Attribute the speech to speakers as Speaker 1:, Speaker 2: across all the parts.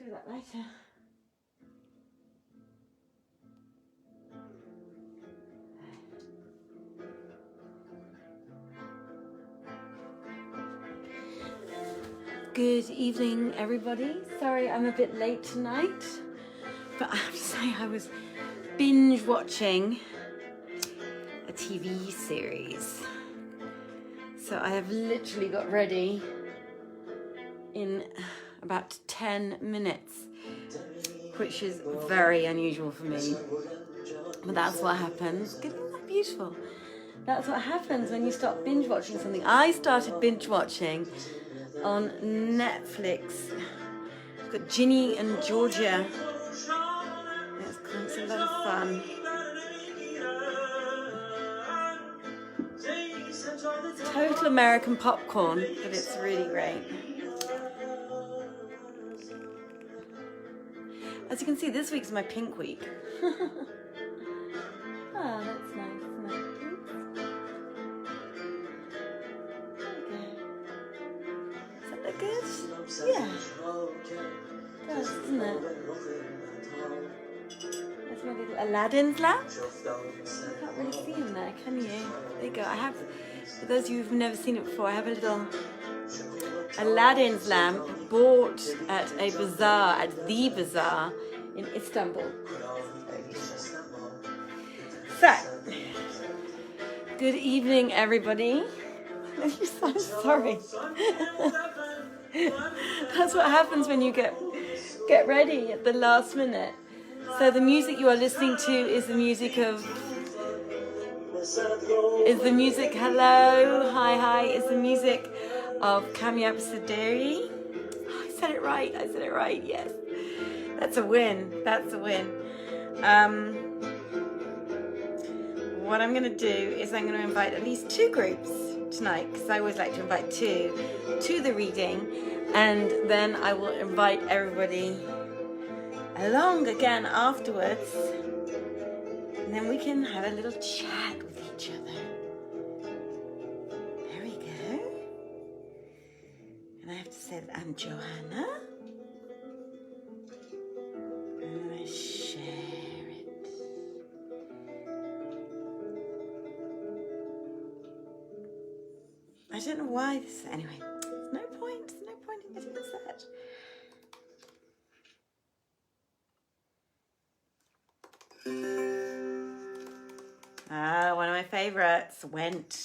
Speaker 1: do that later. Good evening, everybody. Sorry I'm a bit late tonight, but I have to say I was binge watching a TV series. So I have literally got ready in about 10 minutes, which is very unusual for me. But that's what happens. Isn't that beautiful? That's what happens when you start binge watching something. I started binge watching on Netflix. I've got Ginny and Georgia. It's a lot of fun. It's total American popcorn, but it's really great. As you can see, this week's my pink week. Ah, that's nice, isn't it? Does that look good? Yeah. It does, doesn't it? That's my little Aladdin's lamp. You can't really see him there, can you? There you go. I have, for those of you who've never seen it before, I have a little Aladdin's lamp bought at a bazaar, at the bazaar in Istanbul. So, good evening, everybody. I'm sorry. That's what happens when you get ready at the last minute. So the music you are listening to is the music of... hello, hi, is the music of Kamyab Saderi. Oh, I said it right, yes. That's a win. What I'm going to do is I'm going to invite at least 2 groups tonight, because I always like to invite 2 to the reading, and then I will invite everybody along again afterwards, and then we can have a little chat with each other. There we go. And I have to say that I'm Joanna. And I share it. I don't know why this... Anyway, there's no point in getting upset. Ah, one of my favourites, Went.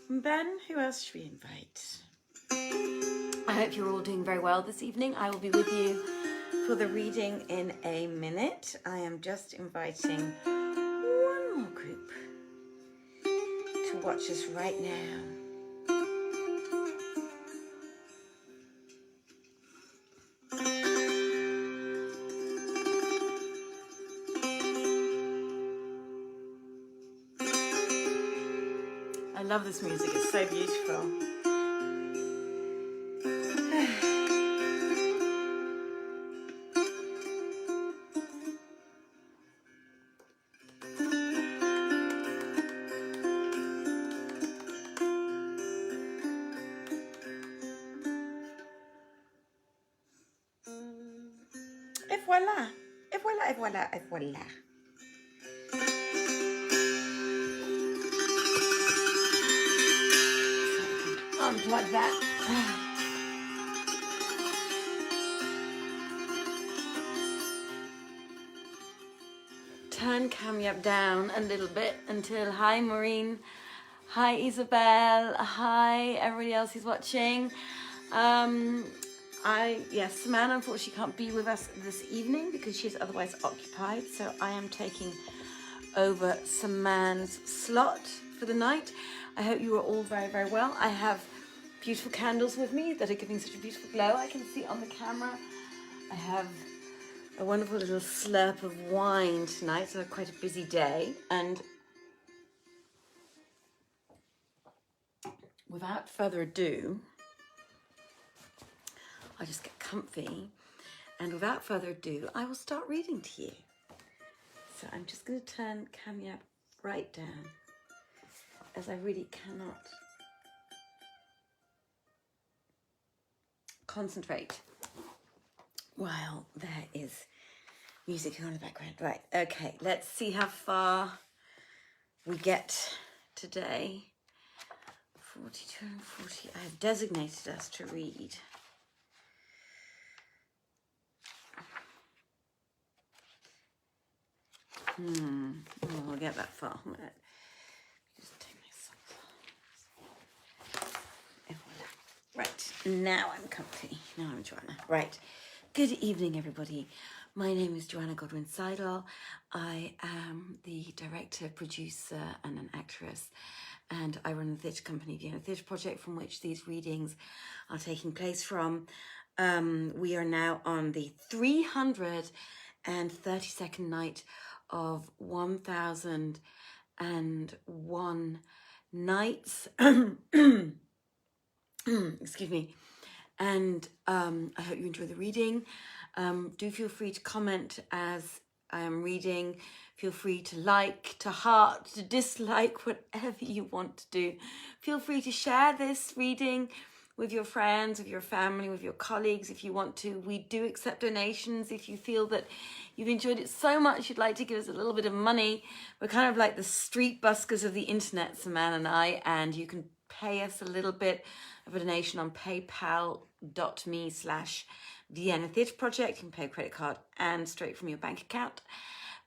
Speaker 1: And then, who else should we invite? I hope you're all doing very well this evening. I will be with you for the reading in a minute. I am just inviting one more group to watch us right now. I love this music, it's so beautiful. Et voilà. Unplug that. Turn Kamyab down a little bit until... Hi, Maureen. Hi, Isabel. Hi, everybody else who's watching. Yes, Samantha unfortunately can't be with us this evening because she's otherwise occupied, so I am taking over Samantha's slot for the night. I hope you are all very, very well. I have beautiful candles with me that are giving such a beautiful glow. I can see on the camera. I have a wonderful little slurp of wine tonight, so quite a busy day. And without further ado, I'll just get comfy, and without further ado, I will start reading to you. So I'm just going to turn Kamyab right down, as I really cannot concentrate while there is music on in the background. Right, okay, let's see how far we get today. 42 and 40, I have designated us to read. Oh, we'll get that far. Just take my socks off. Right, now I'm comfy. Now I'm Joanna. Right, good evening, everybody. My name is Joanna Godwin-Seidl. I am the director, producer, and an actress, and I run the theatre company, Vienna Theatre Project, from which these readings are taking place from. We are now on the 332nd night of 1001 nights. Excuse me. And I hope you enjoy the reading. Do feel free to comment as I am reading. Feel free to like, to heart, to dislike, whatever you want to do. Feel free to share this reading with your friends, with your family, with your colleagues if you want to. We do accept donations. If you feel that you've enjoyed it so much you'd like to give us a little bit of money. We're kind of like the street buskers of the internet, Saman and I, and you can pay us a little bit of a donation on paypal.me/Vienna Theatre Project. You can pay a credit card and straight from your bank account.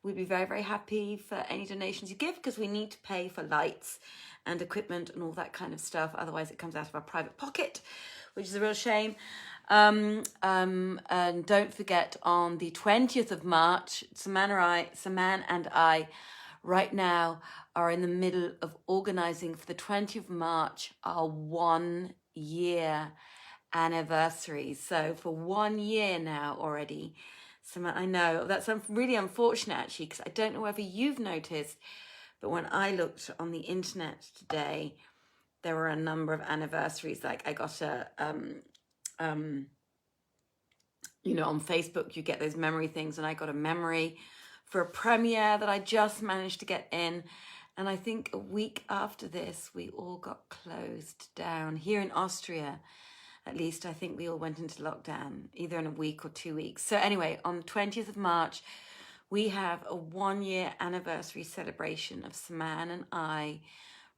Speaker 1: We'd be very, very happy for any donations you give, because we need to pay for lights and equipment and all that kind of stuff. Otherwise, it comes out of our private pocket, which is a real shame. And don't forget, on the 20th of March, Saman and I right now are in the middle of organising for the 20th of March our 1 year anniversary. So for 1 year now already, I know that's really unfortunate actually, because I don't know whether you've noticed, but when I looked on the internet today, there were a number of anniversaries. Like I got you know, on Facebook you get those memory things, and I got a memory for a premiere that I just managed to get in. And I think a week after this, we all got closed down here in Austria. At least I think we all went into lockdown, either in a week or 2 weeks. So anyway, on the 20th of March, we have a 1 year anniversary celebration of Saman and I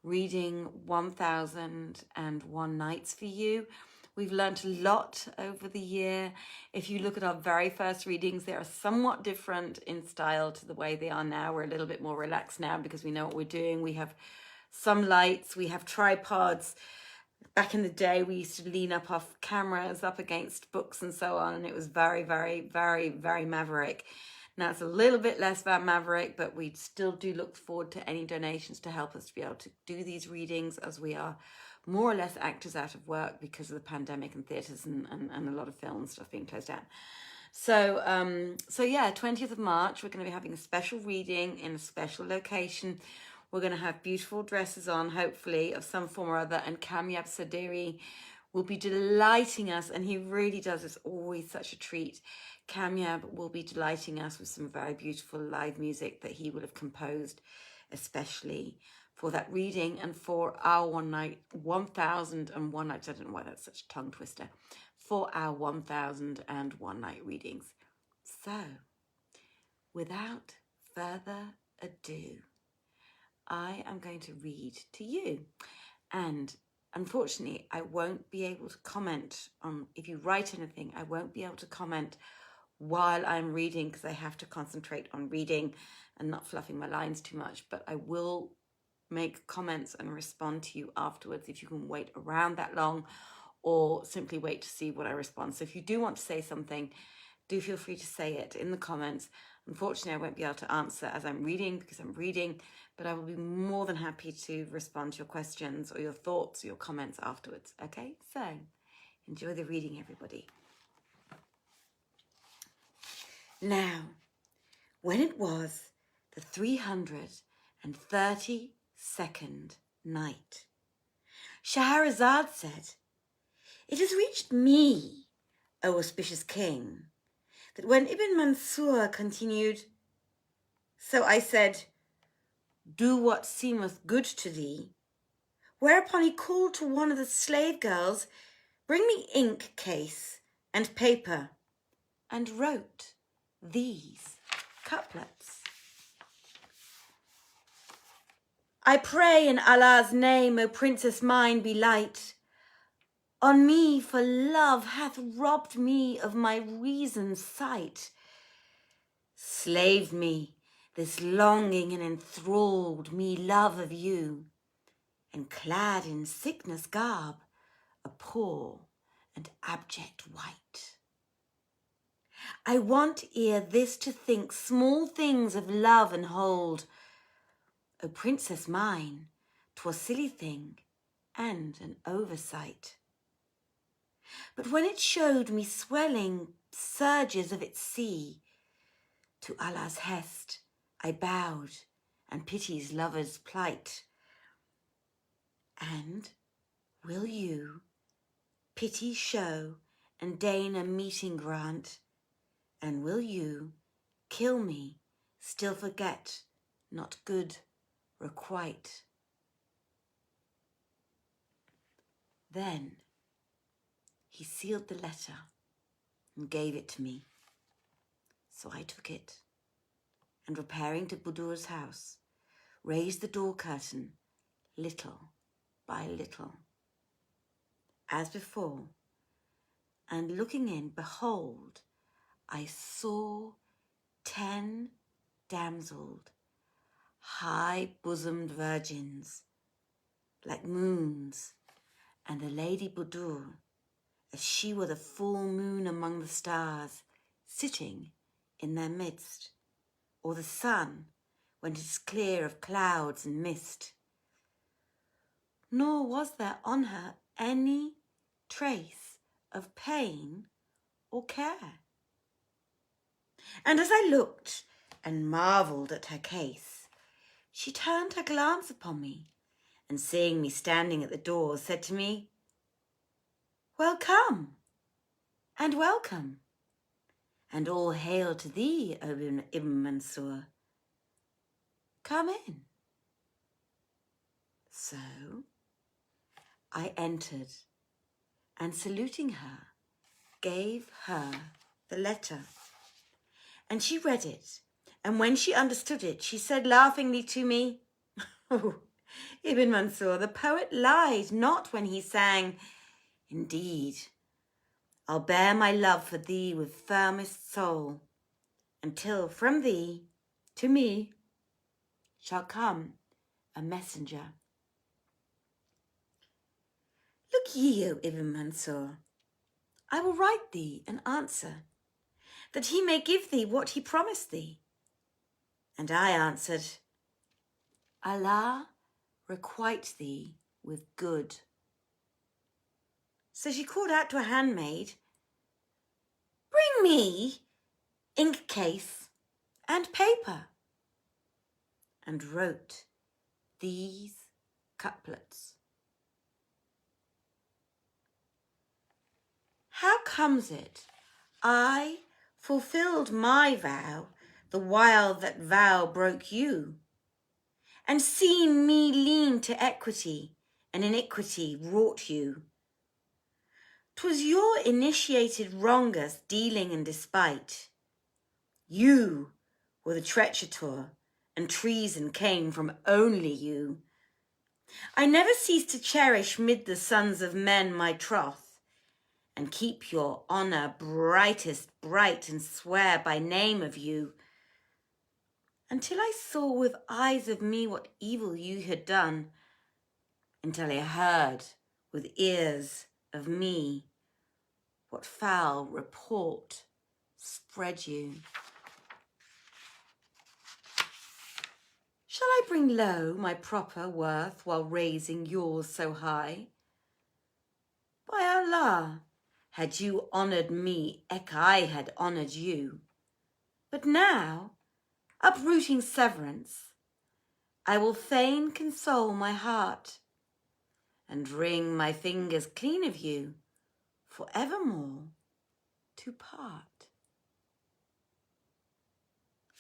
Speaker 1: reading 1001 nights for you. We've learned a lot over the year. If you look at our very first readings, they are somewhat different in style to the way they are now. We're a little bit more relaxed now because we know what we're doing. We have some lights, we have tripods. Back in the day, we used to lean up our cameras up against books and so on, and it was very, very, very, very maverick. Now it's a little bit less maverick, but we still do look forward to any donations to help us to be able to do these readings, as we are more or less actors out of work because of the pandemic and theatres and a lot of film stuff being closed down. So yeah, 20th of March, we're going to be having a special reading in a special location. We're going to have beautiful dresses on, hopefully, of some form or other. And Kamyab Saderi will be delighting us. And he really does. It's always such a treat. Kamyab will be delighting us with some very beautiful live music that he will have composed, especially for that reading and for our 1001 nights. I don't know why that's such a tongue twister. For our 1001 night readings. So, without further ado, I am going to read to you, and unfortunately I won't be able to comment on, if you write anything, I won't be able to comment while I'm reading because I have to concentrate on reading and not fluffing my lines too much, but I will make comments and respond to you afterwards if you can wait around that long, or simply wait to see what I respond. So if you do want to say something, do feel free to say it in the comments. Unfortunately, I won't be able to answer as I'm reading because I'm reading, but I will be more than happy to respond to your questions or your thoughts or your comments afterwards. Okay, so enjoy the reading, everybody. Now, when it was the 332nd night, Shahrazad said, "It has reached me, O auspicious king, that when Ibn Mansur continued, So I said, "Do what seemeth good to thee." Whereupon he called to one of the slave girls, "Bring me ink case and paper," and wrote these couplets. "I pray in Allah's name, O princess mine, be light on me, for love hath robbed me of my reason's sight. Slaved me this longing and enthralled me love of you, and clad in sickness garb, a poor and abject wight. I want ere this to think small things of love and hold. O princess mine, 'twas silly thing and an oversight. But when it showed me swelling surges of its sea, to Allah's hest I bowed and pity's lover's plight. And will you pity show and deign a meeting grant? And will you kill me, still forget, not good requite? Then he sealed the letter and gave it to me. So I took it, and repairing to Budur's house, raised the door curtain little by little, as before, and looking in, behold, I saw 10 damseled, high-bosomed virgins, like moons, and the lady Budur, as she were the full moon among the stars, sitting in their midst, or the sun when it is clear of clouds and mist. Nor was there on her any trace of pain or care. And as I looked and marvelled at her case, she turned her glance upon me, and seeing me standing at the door, said to me, "Well come, and welcome, and all hail to thee, O Ibn Mansur. Come in." So I entered, and saluting her, gave her the letter. And she read it, and when she understood it, she said laughingly to me, "Oh, Ibn Mansur, the poet lied not when he sang, 'Indeed, I'll bear my love for thee with firmest soul, until from thee to me shall come a messenger.' Look ye, O Ibn Mansur, I will write thee an answer, that he may give thee what he promised thee." And I answered, "Allah requite thee with good." So she called out to a handmaid, "Bring me ink case and paper," and wrote these couplets. How comes it I fulfilled my vow the while that vow broke you, and seen me lean to equity, and iniquity wrought you? 'Twas your initiated wrongers dealing in despite. You were the treachetor, and treason came from only you. I never ceased to cherish mid the sons of men my troth, and keep your honour brightest bright, and swear by name of you, until I saw with eyes of me what evil you had done, until I heard with ears of me what foul report spread you. Shall I bring low my proper worth while raising yours so high? By Allah, had you honoured me, eke I had honoured you. But now, uprooting severance, I will fain console my heart, and wring my fingers clean of you, for evermore to part.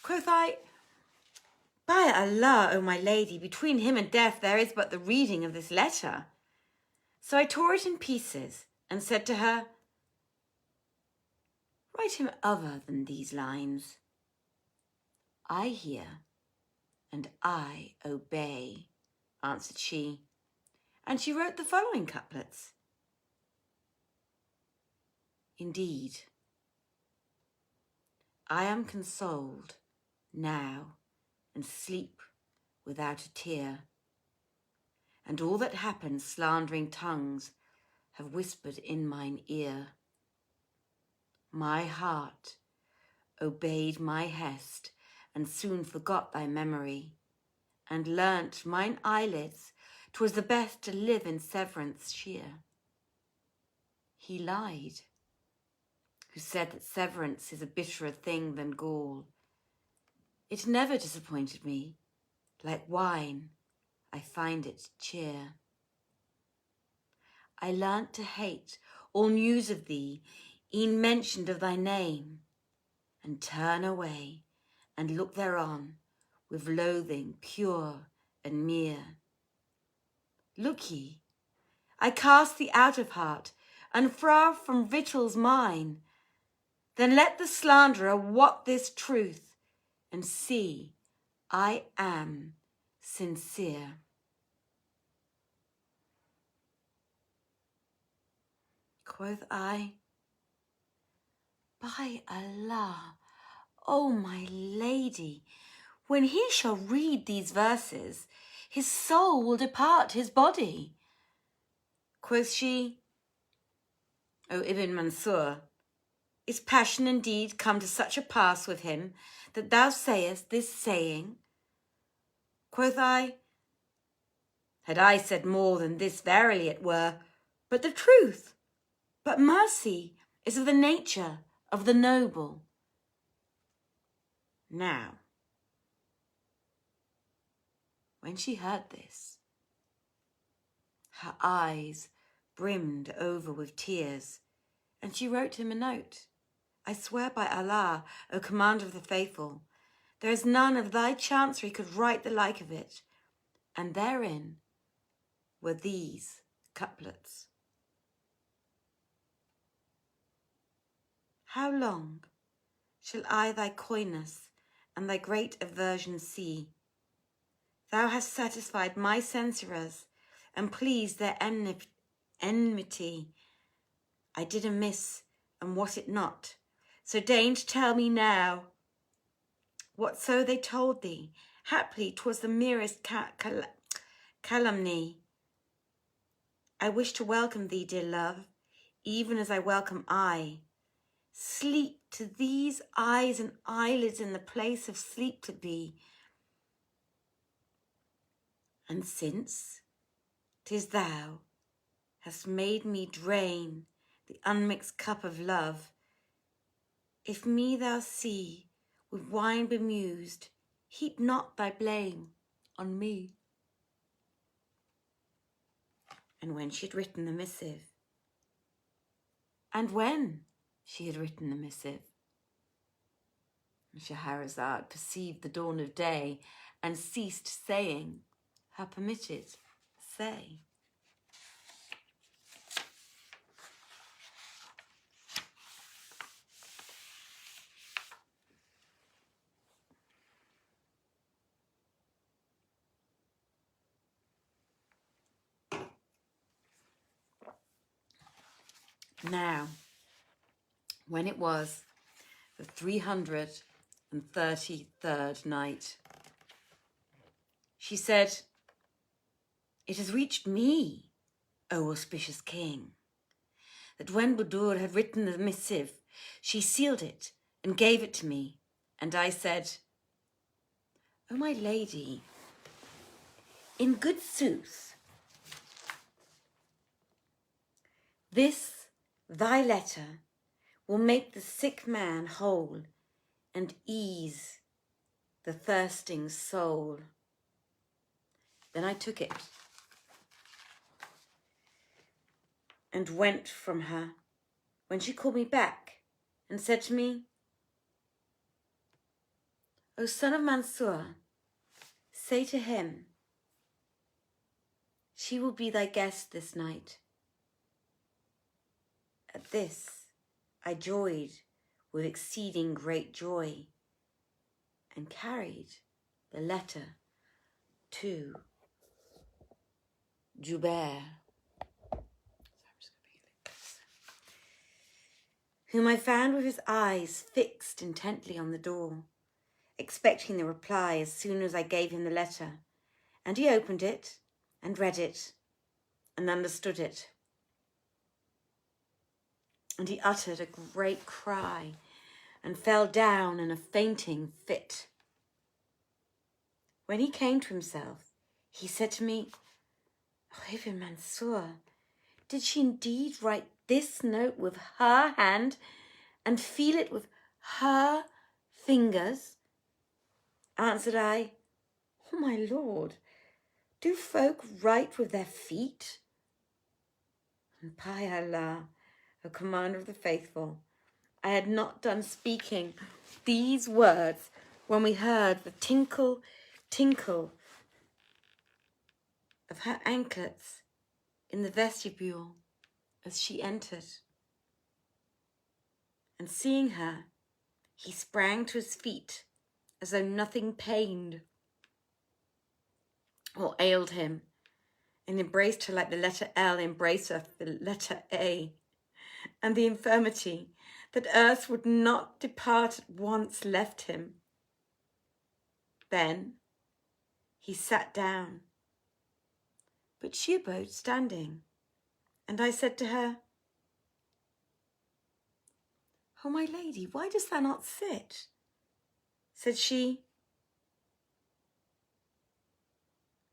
Speaker 1: Quoth I, By Allah, O my lady, between him and death there is but the reading of this letter. So I tore it in pieces and said to her, write him other than these lines. I hear and I obey, answered she, and she wrote the following couplets. Indeed, I am consoled now and sleep without a tear, and all that happened slandering tongues have whispered in mine ear. My heart obeyed my hest and soon forgot thy memory, and learnt mine eyelids 'twas the best to live in severance sheer. He lied, who said that severance is a bitterer thing than gall. It never disappointed me, like wine, I find it cheer. I learnt to hate all news of thee, e'en mentioned of thy name, and turn away and look thereon with loathing pure and mere. Look ye, I cast thee out of heart, and far from victuals mine. Then let the slanderer wot this truth, and see I am sincere. Quoth I, by Allah, O my lady, when he shall read these verses, his soul will depart his body. Quoth she, O Ibn Mansur, is passion indeed come to such a pass with him that thou sayest this saying? Quoth I, had I said more than this, verily it were but the truth. But mercy is of the nature of the noble. Now, when she heard this, her eyes brimmed over with tears, and she wrote him a note. I swear by Allah, O Commander of the Faithful, there is none of thy chancery could write the like of it. And therein were these couplets. How long shall I thy coyness and thy great aversion see? Thou hast satisfied my censurers and pleased their enmity. I did amiss, and was it not? So deign to tell me now. Whatso they told thee, haply 'twas the merest calumny. I wish to welcome thee, dear love, even as I welcome I. Sleep to these eyes and eyelids in the place of sleep to be. And since 'tis thou hast made me drain the unmixed cup of love, if me thou see with wine bemused, heap not thy blame on me. And when she had written the missive, Shahrazad perceived the dawn of day and ceased saying her permitted say. Now, when it was the 333rd night, she said, it has reached me, O auspicious king, that when Budur had written the missive, she sealed it and gave it to me. And I said, O my lady, in good sooth, this thy letter will make the sick man whole and ease the thirsting soul. Then I took it and went from her when she called me back and said to me, O son of Mansur, say to him, she will be thy guest this night. At this I joyed with exceeding great joy, and carried the letter to Jubayr, whom I found with his eyes fixed intently on the door, expecting the reply as soon as I gave him the letter. And he opened it and read it and understood it. And he uttered a great cry and fell down in a fainting fit. When he came to himself, he said to me, "O Ibn Mansur, did she indeed write this note with her hand and feel it with her fingers?" Answered I, "O my lord, do folk write with their feet?" And by Allah, O Commander of the Faithful, I had not done speaking these words when we heard the tinkle, tinkle of her anklets in the vestibule as she entered. And seeing her, he sprang to his feet as though nothing pained or ailed him, and embraced her like the letter L embraced her the letter A, and the infirmity that earth would not depart at once left him. Then he sat down, but she abode standing, and I said to her, "O my lady, why dost thou not sit?" Said she,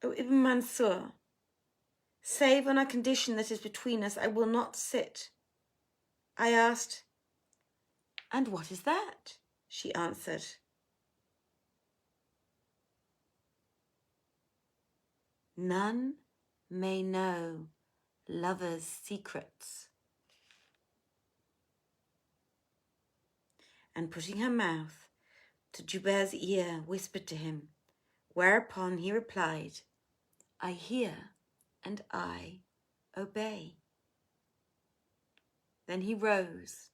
Speaker 1: "O Ibn Mansur, save on a condition that is between us, I will not sit." I asked, "And what is that?" She answered, "None may know lovers' secrets." And putting her mouth to Jubayr's ear, whispered to him, whereupon he replied, "I hear and I obey." Then he rose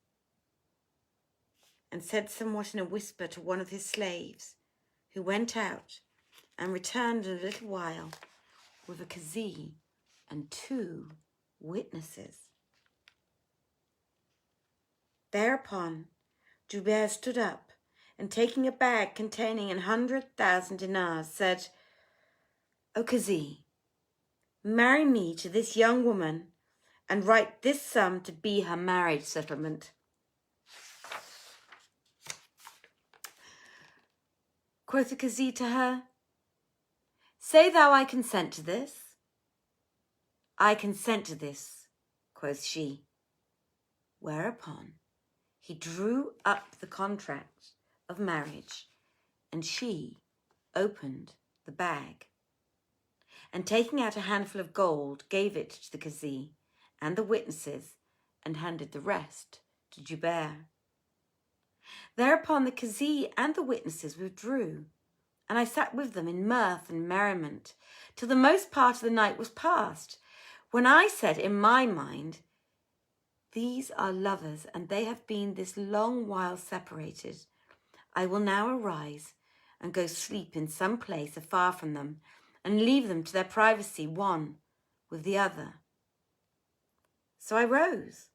Speaker 1: and said somewhat in a whisper to one of his slaves, who went out and returned in a little while with a qazi and 2 witnesses. Thereupon Jubayr stood up and, taking a bag containing 100,000 dinars, said, "O qazi, marry me to this young woman and write this sum to be her marriage settlement." Quoth the qazi to her, "Say thou I consent to this." "I consent to this," quoth she. Whereupon he drew up the contract of marriage, and she opened the bag, and taking out a handful of gold, gave it to the qazi and the witnesses, and handed the rest to Jubayr. Thereupon the qazi and the witnesses withdrew, and I sat with them in mirth and merriment till the most part of the night was past, when I said in my mind, "These are lovers, and they have been this long while separated. I will now arise and go sleep in some place afar from them, and leave them to their privacy one with the other." So I rose.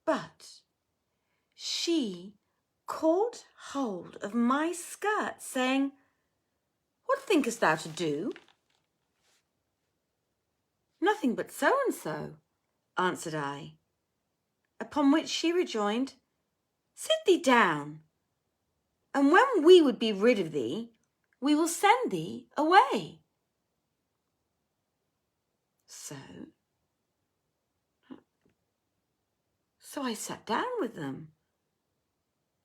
Speaker 1: But she caught hold of my skirt, saying, "What thinkest thou to do?" "Nothing but so and so," answered I. Upon which she rejoined, "Sit thee down, and when we would be rid of thee, we will send thee away." So I sat down with them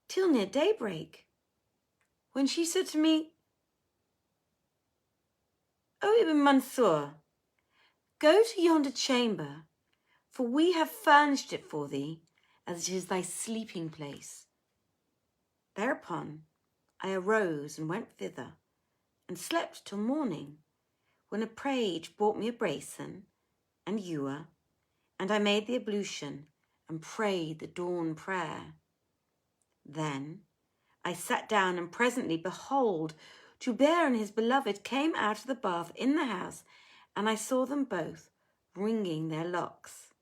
Speaker 1: till near daybreak, when she said to me, "O Ibn Mansur, go to yonder chamber, for we have furnished it for thee, as it is thy sleeping place." Thereupon I arose and went thither, and slept till morning, when a page brought me a basin and ewer, and I made the ablution and prayed the dawn prayer. Then I sat down, and presently, behold, Jubayr and his beloved came out of the bath in the house, and I saw them both wringing their locks.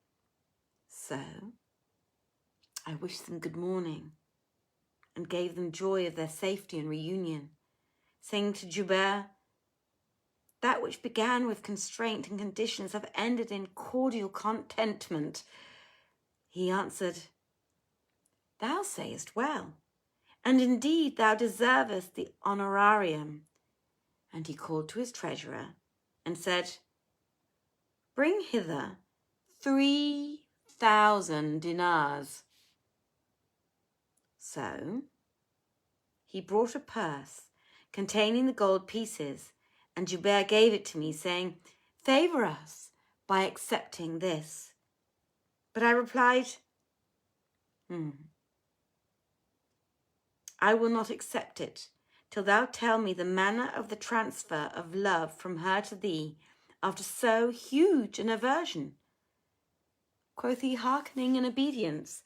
Speaker 1: So I wished them good morning, and gave them joy of their safety and reunion, saying to Jubayr, that which began with constraint and conditions have ended in cordial contentment. He answered, thou sayest well, and indeed thou deservest the honorarium. And he called to his treasurer and said, bring hither 3,000 dinars. So he brought a purse containing the gold pieces, and Jubayr gave it to me, saying, favour us by accepting this. But I replied, I will not accept it till thou tell me the manner of the transfer of love from her to thee after so huge an aversion. Quoth he, hearkening in obedience,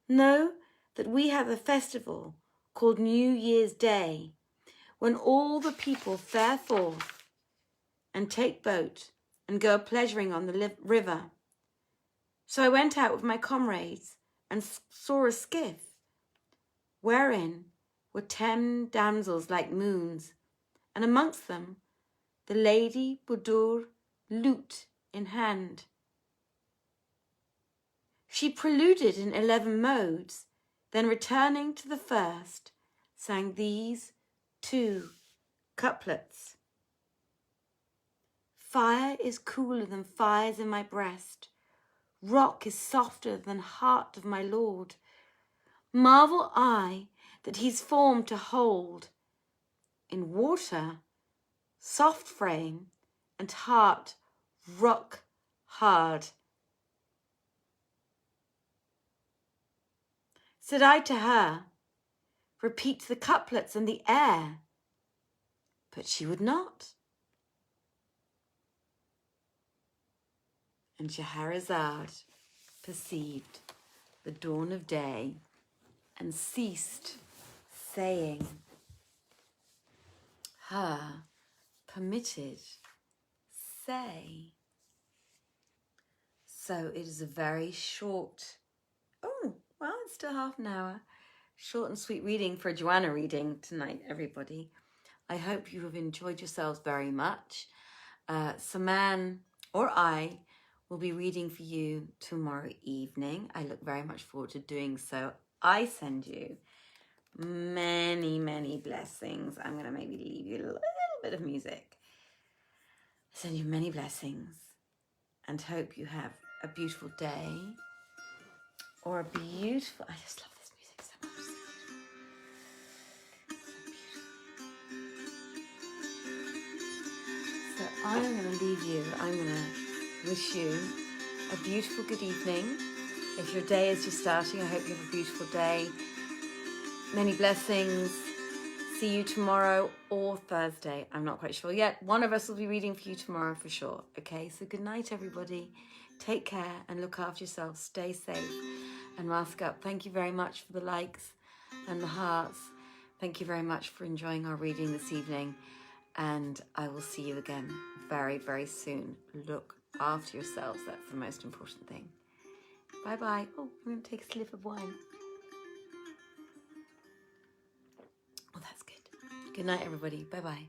Speaker 1: know that we have a festival called New Year's Day, when all the people fare forth and take boat and go a-pleasuring on the river. So I went out with my comrades and saw a skiff, wherein were 10 damsels like moons, and amongst them the lady Budur, lute in hand. She preluded in 11 modes, then returning to the first, sang these 2 couplets. Fire is cooler than fires in my breast. Rock is softer than heart of my Lord. Marvel I that he's formed to hold in water, soft frame, and heart rock hard. Said I to her, repeat the couplets and the air, but she would not. And Scheherazade perceived the dawn of day and ceased saying her permitted say. So it is a very short, it's still half an hour, short and sweet reading for Joanna reading tonight, everybody. I hope you have enjoyed yourselves very much. Saman or I will be reading for you tomorrow evening. I look very much forward to doing so. I send you many, many blessings. I'm going to maybe leave you a little bit of music. I send you many blessings and hope you have a beautiful day or a beautiful... I just love this music so much. So I'm going to leave you. I'm going to wish you a beautiful good evening. If your day is just starting, I hope you have a beautiful day. Many blessings. See you tomorrow or Thursday. I'm not quite sure yet. One of us will be reading for you tomorrow for sure. Okay, so good night, everybody. Take care and look after yourselves. Stay safe and mask up. Thank you very much for the likes and the hearts. Thank you very much for enjoying our reading this evening. And I will see you again very, very soon. Look after yourselves. That's the most important thing. Bye-bye. Oh, I'm going to take a sip of wine. Oh, that's good. Good night, everybody. Bye-bye.